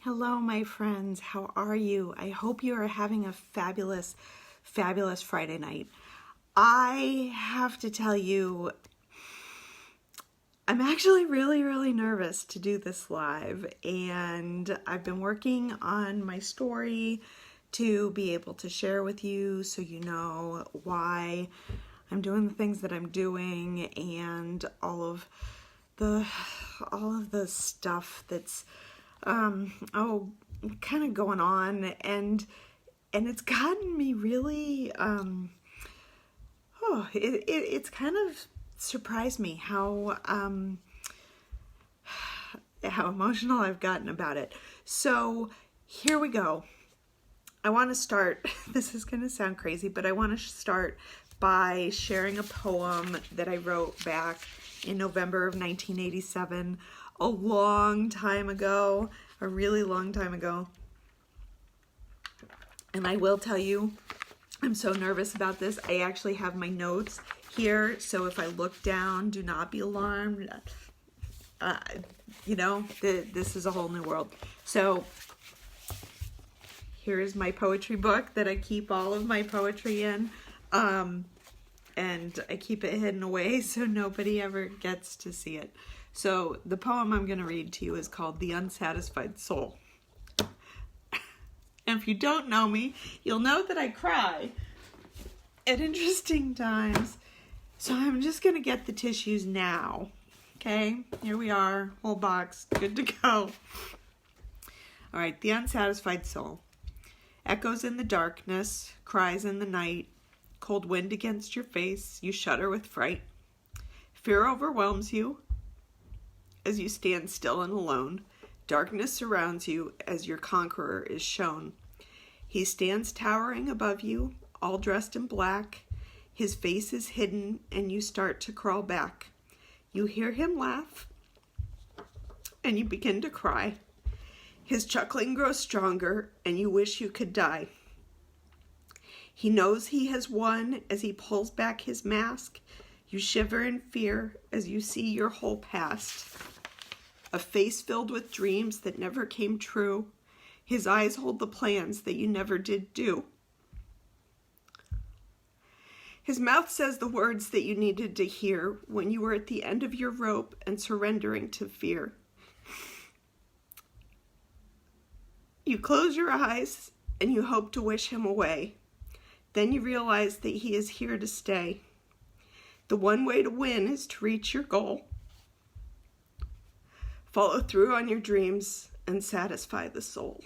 Hello, my friends. How are you? I hope you are having a fabulous, fabulous Friday night. I have to tell you, I'm actually really nervous to do this live, and I've been working on my story to be able to share with you so you know why I'm doing the things that I'm doing and all of the stuff that's kind of going on, and it's gotten me really it's kind of surprised me how emotional I've gotten about it. So here we go. I want to start, this is going to sound crazy, but I want to start by sharing a poem that I wrote back in November of 1987, a long time ago, a really long time ago. And I will tell you, I'm so nervous about this. I actually have my notes here, so if I look down, do not be alarmed. This is a whole new world. So here is my poetry book that I keep all of my poetry in. And I keep it hidden away so nobody ever gets to see it. So the poem I'm going to read to you is called The Unsatisfied Soul. And if you don't know me, you'll know that I cry at interesting times. So I'm just going to get the tissues now. Okay, here we are, whole box, good to go. All right, The Unsatisfied Soul. Echoes in the darkness, cries in the night, cold wind against your face, you shudder with fright. Fear overwhelms you as you stand still and alone. Darkness surrounds you as your conqueror is shown. He stands towering above you, all dressed in black. His face is hidden and you start to crawl back. You hear him laugh and you begin to cry. His chuckling grows stronger and you wish you could die. He knows he has won as he pulls back his mask. You shiver in fear as you see your whole past. A face filled with dreams that never came true. His eyes hold the plans that you never did do. His mouth says the words that you needed to hear when you were at the end of your rope and surrendering to fear. You close your eyes and you hope to wish him away. Then you realize that he is here to stay. The one way to win is to reach your goal. Follow through on your dreams and satisfy the soul.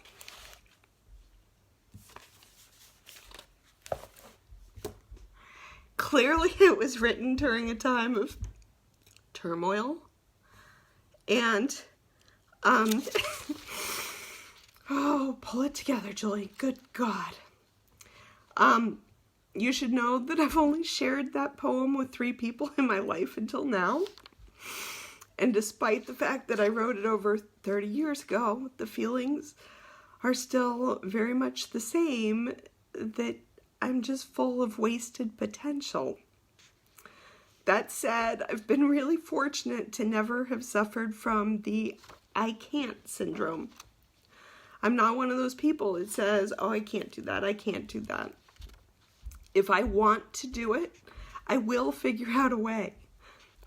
Clearly it was written during a time of turmoil and oh, pull it together, Julie. Good God. You should know that I've only shared that poem with 3 people in my life until now. And despite the fact that I wrote it over 30 years ago, the feelings are still very much the same, that I'm just full of wasted potential. That said, I've been really fortunate to never have suffered from the I can't syndrome. I'm not one of those people that says, oh, I can't do that, I can't do that. If I want to do it, I will figure out a way.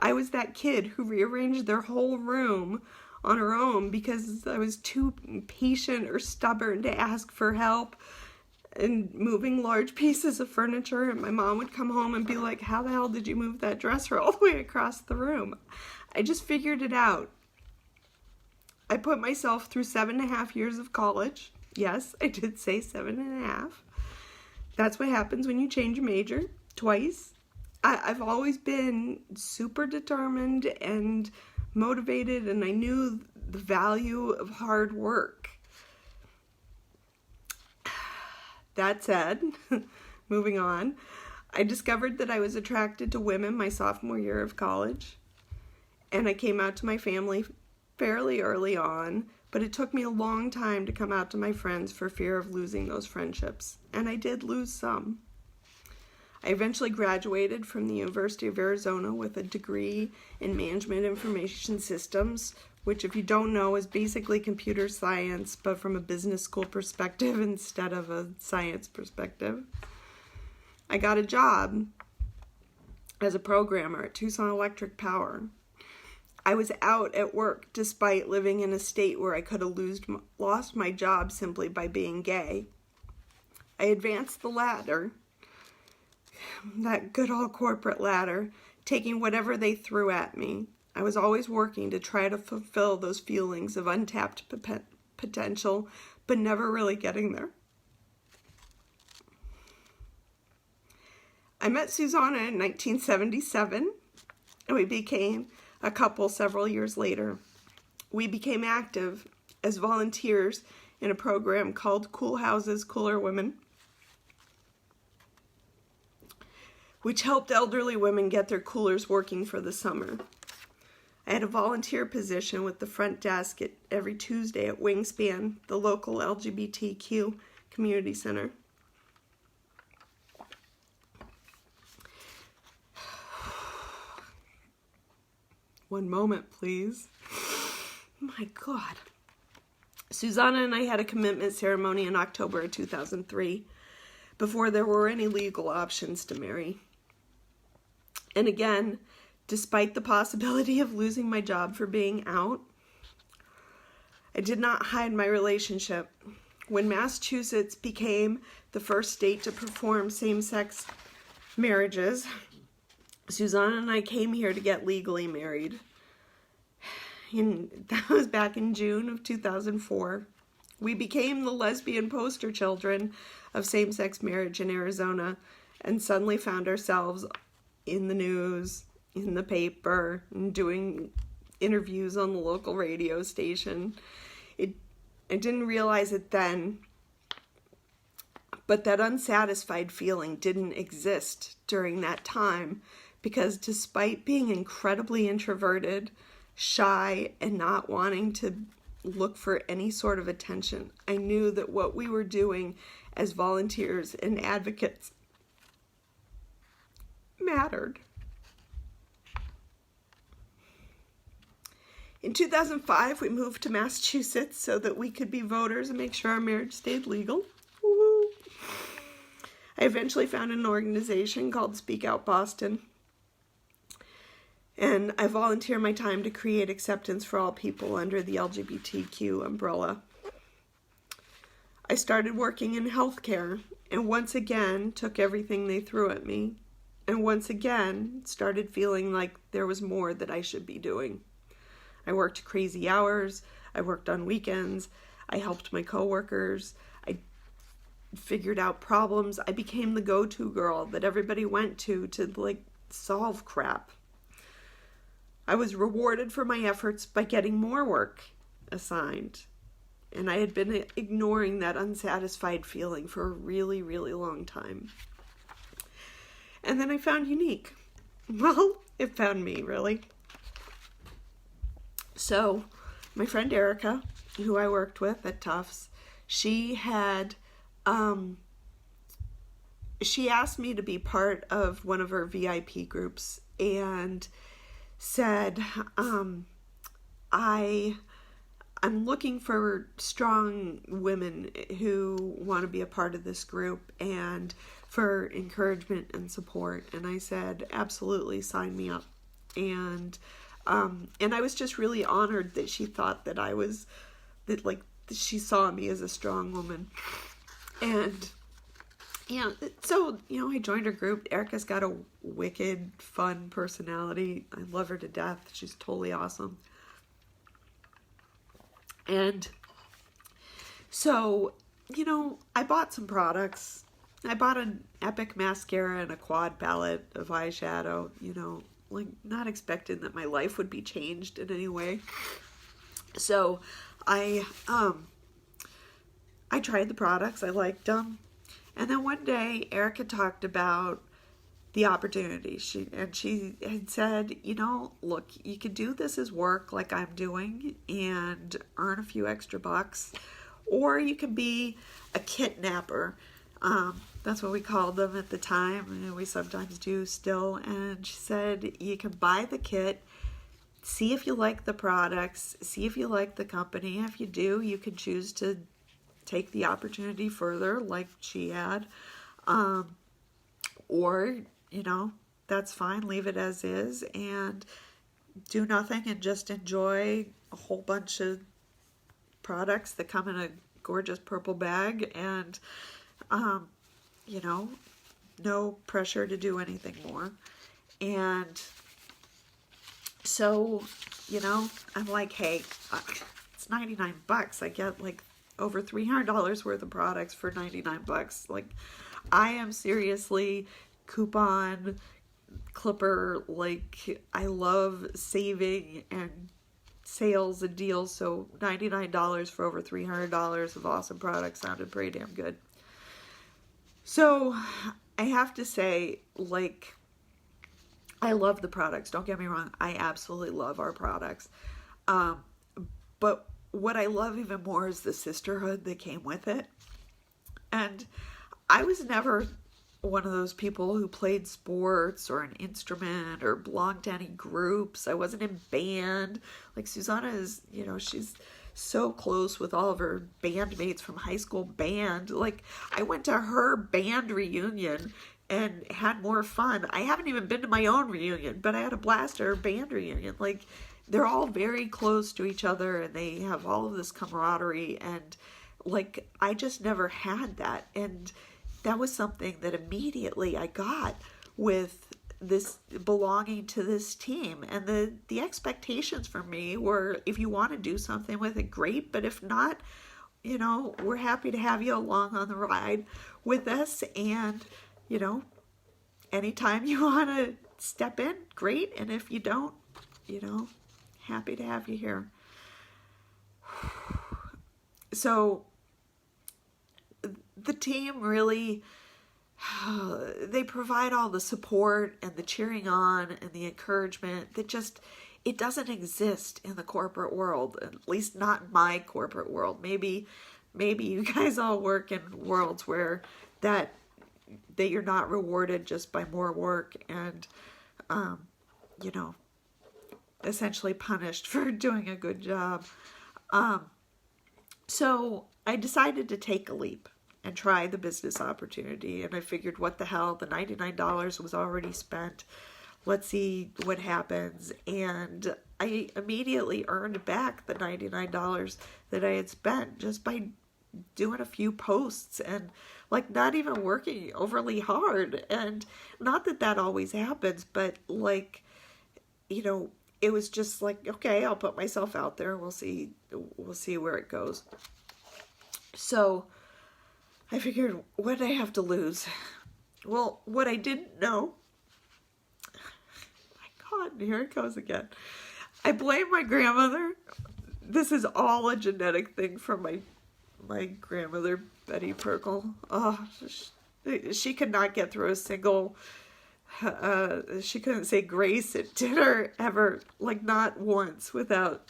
I was that kid who rearranged their whole room on her own because I was too impatient or stubborn to ask for help and moving large pieces of furniture, and my mom would come home and be like, how the hell did you move that dresser all the way across the room? I just figured it out. I put myself through 7.5 years of college. Yes, I did say 7.5. That's what happens when you change a major twice. I've always been super determined and motivated, and I knew the value of hard work. That said, moving on, I discovered that I was attracted to women my sophomore year of college, and I came out to my family fairly early on, but it took me a long time to come out to my friends for fear of losing those friendships, and I did lose some. I eventually graduated from the University of Arizona with a degree in Management Information Systems which if you don't know is basically computer science, but from a business school perspective instead of a science perspective. I got a job as a programmer at Tucson Electric Power. I was out at work despite living in a state where I could have lost my job simply by being gay. I advanced the ladder, that good old corporate ladder, taking whatever they threw at me. I was always working to try to fulfill those feelings of untapped potential, but never really getting there. I met Susanna in 1977, and we became a couple several years later. We became active as volunteers in a program called Cool Houses, Cooler Women, which helped elderly women get their coolers working for the summer. I had a volunteer position with the front desk every Tuesday at Wingspan, the local LGBTQ community center. One moment, please. My God. Susanna and I had a commitment ceremony in October of 2003, before there were any legal options to marry. And again, despite the possibility of losing my job for being out, I did not hide my relationship. When Massachusetts became the first state to perform same-sex marriages, Susanna and I came here to get legally married. That was back in June of 2004. We became the lesbian poster children of same-sex marriage in Arizona and suddenly found ourselves in the news, in the paper, and doing interviews on the local radio station. I didn't realize it then, but that unsatisfied feeling didn't exist during that time, because despite being incredibly introverted, shy, and not wanting to look for any sort of attention, I knew that what we were doing as volunteers and advocates mattered. In 2005, we moved to Massachusetts so that we could be voters and make sure our marriage stayed legal. Woo-hoo. I eventually found an organization called Speak Out Boston, and I volunteer my time to create acceptance for all people under the LGBTQ umbrella. I started working in healthcare, and once again took everything they threw at me, and once again started feeling like there was more that I should be doing. I worked crazy hours, I worked on weekends, I helped my coworkers, I figured out problems, I became the go-to girl that everybody went to like solve crap. I was rewarded for my efforts by getting more work assigned, and I had been ignoring that unsatisfied feeling for a really, really long time. And then I found Younique. Well, it found me, really. So, my friend Erica, who I worked with at Tufts, she asked me to be part of one of her VIP groups and said, I'm looking for strong women who want to be a part of this group and for encouragement and support. And I said, absolutely, sign me up. And I was just really honored that she thought that she saw me as a strong woman. And, so, I joined her group. Erica's got a wicked, fun personality. I love her to death. She's totally awesome. And so, I bought some products. I bought an Epic mascara and a quad palette of eyeshadow, not expecting that my life would be changed in any way. So I tried the products. I liked them. And then one day Erica talked about the opportunity. She had said, look, you could do this as work like I'm doing and earn a few extra bucks, or you can be a kidnapper. That's what we called them at the time, and we sometimes do still. And she said, you can buy the kit, see if you like the products, see if you like the company. If you do, you can choose to take the opportunity further like she had. Or, you know, that's fine, leave it as is and do nothing and just enjoy a whole bunch of products that come in a gorgeous purple bag and, you know, no pressure to do anything more. And so, you know, I'm like, hey, it's 99 bucks. I get like over $300 worth of products for 99 bucks. Like, I am seriously coupon clipper. Like, I love saving and sales and deals. So $99 for over $300 of awesome products sounded pretty damn good. So I have to say, like, I love the products. Don't get me wrong. I absolutely love our products. But what I love even more is the sisterhood that came with it. And I was never one of those people who played sports or an instrument or belonged to any groups. I wasn't in band. Like, Susanna is, you know, she's so close with all of her bandmates from high school band. Like, I went to her band reunion and had more fun. I haven't even been to my own reunion, but I had a blast at her band reunion. Like, they're all very close to each other and they have all of this camaraderie, and like, I just never had that. And that was something that immediately I got with this belonging to this team. And the expectations for me were, if you want to do something with it, great. But if not, you know, we're happy to have you along on the ride with us. And, you know, anytime you want to step in, great. And if you don't, you know, happy to have you here. So the team really, they provide all the support and the cheering on and the encouragement that just, it doesn't exist in the corporate world, at least not in my corporate world. Maybe you guys all work in worlds where that you're not rewarded just by more work and, you know, essentially punished for doing a good job. So I decided to take a leap and try the business opportunity. And I figured, what the hell, the $99 was already spent. Let's see what happens. And I immediately earned back the $99 that I had spent just by doing a few posts and like not even working overly hard. And not that that always happens, but like, you know, it was just like, okay, I'll put myself out there. We'll see where it goes. So I figured, what did I have to lose? Well, what I didn't know, my God, here it goes again. I blame my grandmother. This is all a genetic thing from my grandmother, Betty Perkle. Oh, she could not get through a single, she couldn't say grace at dinner ever, like not once without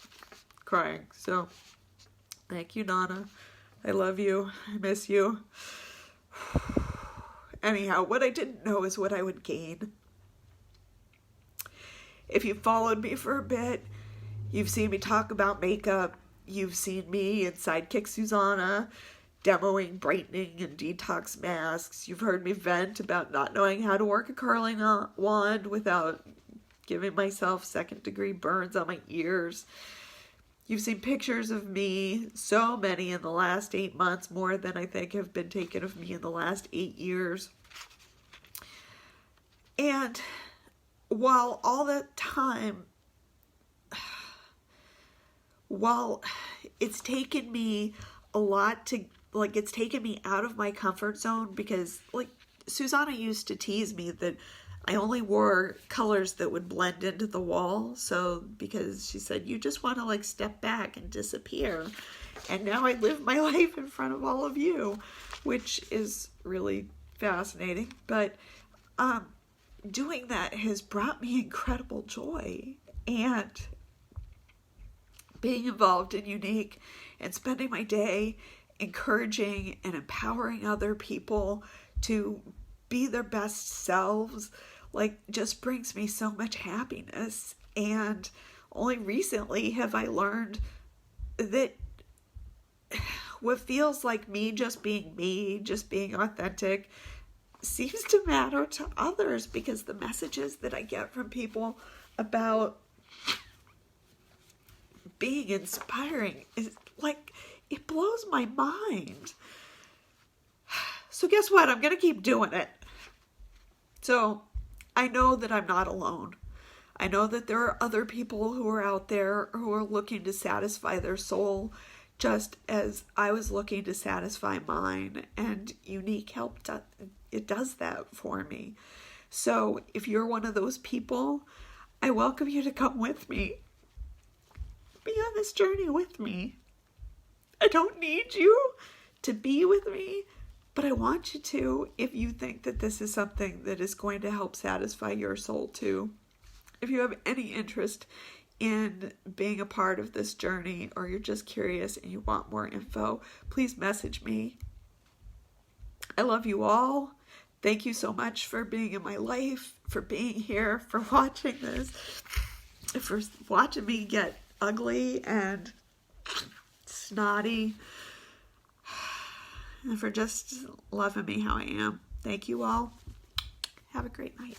crying. So thank you, Nana. I love you. I miss you. Anyhow, what I didn't know is what I would gain. If you followed me for a bit, you've seen me talk about makeup. You've seen me and Sidekick Susanna demoing brightening and detox masks. You've heard me vent about not knowing how to work a curling wand without giving myself second-degree burns on my ears. You've seen pictures of me, so many in the last 8 months, more than I think have been taken of me in the last 8 years. And while all that time, while it's taken me a lot to, like, it's taken me out of my comfort zone, because, like, Susanna used to tease me that I only wore colors that would blend into the wall. So, because she said, you just want to like step back and disappear. And now I live my life in front of all of you, which is really fascinating. But doing that has brought me incredible joy. And being involved in Younique and spending my day encouraging and empowering other people to be their best selves, like, just brings me so much happiness. And only recently have I learned that what feels like me, just being authentic, seems to matter to others, because the messages that I get from people about being inspiring is like, it blows my mind. So guess what? I'm going to keep doing it. So I know that I'm not alone. I know that there are other people who are out there who are looking to satisfy their soul, just as I was looking to satisfy mine, and Younique helped. It does that for me. So if you're one of those people, I welcome you to come with me. Be on this journey with me. I don't need you to be with me, but I want you to, if you think that this is something that is going to help satisfy your soul too. If you have any interest in being a part of this journey, or you're just curious and you want more info, please message me. I love you all. Thank you so much for being in my life, for being here, for watching this, for watching me get ugly and snotty, and for just loving me how I am. Thank you all. Have a great night.